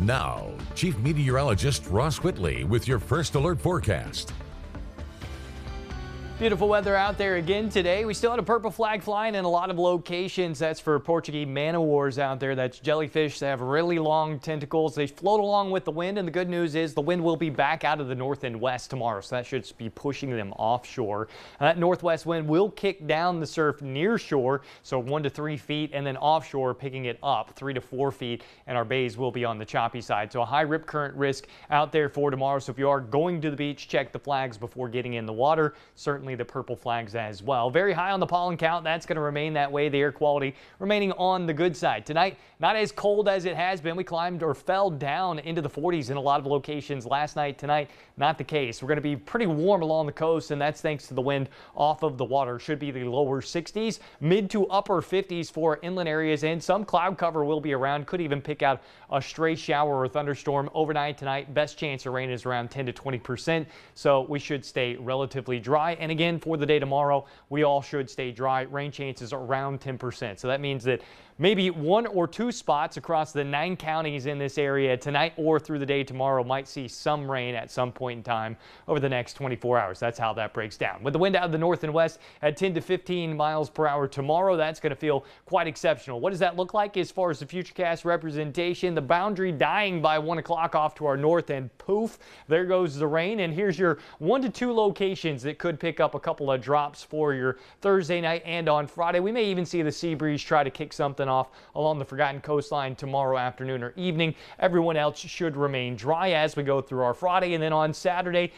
Now, Chief Meteorologist Ross Whitley with your first alert forecast. Beautiful weather out there again today. We still had a purple flag flying in a lot of locations. That's for Portuguese Man out there. That's jellyfish. They have really long tentacles. They float along with the wind, and the good news is the wind will be back out of the north and west tomorrow, so that should be pushing them offshore. That northwest wind will kick down the surf near shore, so 1 to 3 feet, and then offshore picking it up 3 to 4 feet, and our bays will be on the choppy side. So a high rip current risk out there for tomorrow. So if you are going to the beach, check the flags before getting in the water. Certainly the purple flags as well. Very high on the pollen count. That's going to remain that way. The air quality remaining on the good side. Tonight, not as cold as it has been. We climbed or fell down into the 40s in a lot of locations last night. Tonight, not the case. We're going to be pretty warm along the coast, and that's thanks to the wind off of the water. Should be the lower 60s, mid to upper 50s for inland areas, and some cloud cover will be around. Could even pick out a stray shower or thunderstorm overnight tonight. Best chance of rain is around 10 to 20%, so we should stay relatively dry. And again, for the day tomorrow, we all should stay dry. Rain chances around 10%. So that means that maybe 1 or 2 spots across the 9 counties in this area tonight or through the day tomorrow might see some rain at some point in time over the next 24 hours. That's how that breaks down. With the wind out of the north and west at 10 to 15 miles per hour tomorrow, that's going to feel quite exceptional. What does that look like as far as the futurecast representation? The boundary dying by 1 o'clock off to our north, and poof, there goes the rain. And here's your 1 to 2 locations that could pick up a couple of drops for your Thursday night and on Friday. We may even see the sea breeze try to kick something off along the Forgotten Coastline tomorrow afternoon or evening. Everyone else should remain dry as we go through our Friday, and then on Saturday,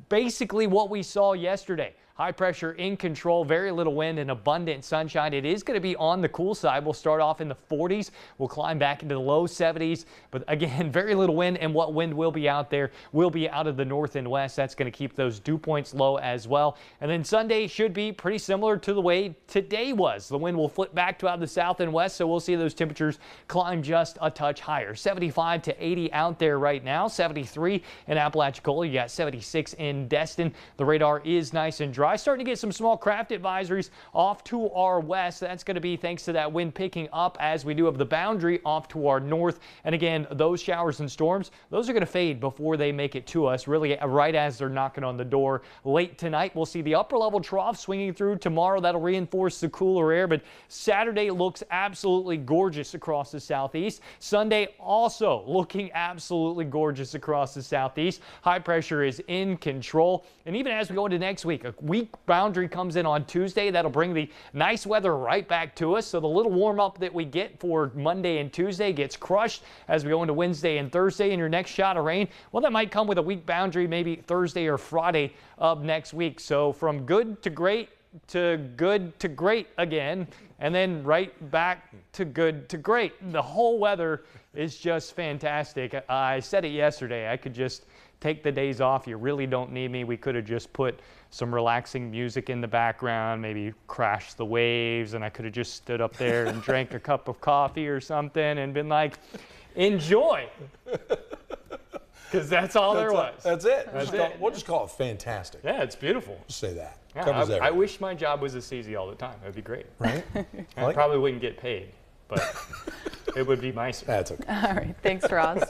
basically what we saw yesterday. High pressure in control, very little wind and abundant sunshine. It is going to be on the cool side. We'll start off in the 40s. We'll climb back into the low 70s. But again, very little wind, and what wind will be out there will be out of the north and west. That's going to keep those dew points low as well. And then Sunday should be pretty similar to the way today was. The wind will flip back to out of the south and west, so we'll see those temperatures climb just a touch higher. 75 to 80 out there right now. 73 in Apalachicola. You got 76 in Destin. The radar is nice and dry. Starting to get some small craft advisories off to our west. That's going to be thanks to that wind picking up as we do have the boundary off to our north. And again, those showers and storms, those are going to fade before they make it to us, really right as they're knocking on the door. Late tonight, we'll see the upper level trough swinging through tomorrow. That'll reinforce the cooler air, but Saturday looks absolutely gorgeous across the southeast. Sunday also looking absolutely gorgeous across the southeast. High pressure is in control. And even as we go into next week, a weak boundary comes in on Tuesday. That'll bring the nice weather right back to us. So the little warm up that we get for Monday and Tuesday gets crushed as we go into Wednesday and Thursday. And your next shot of rain, well, that might come with a weak boundary, maybe Thursday or Friday of next week. So from good to great to good to great again, and then right back to good to great. The whole weather is just fantastic. I said it yesterday. I could just take the days off. You really don't need me. We could have just put some relaxing music in the background, maybe crash the waves, and I could have just stood up there and drank a cup of coffee or something and been like, enjoy. Because that's all there was. That's it. We'll just call it fantastic. Yeah, it's beautiful. Just say that. Yeah, I wish my job was this easy all the time. It would be great. Right? I probably wouldn't get paid, but it would be nicer. That's okay. All right. Thanks, Ross.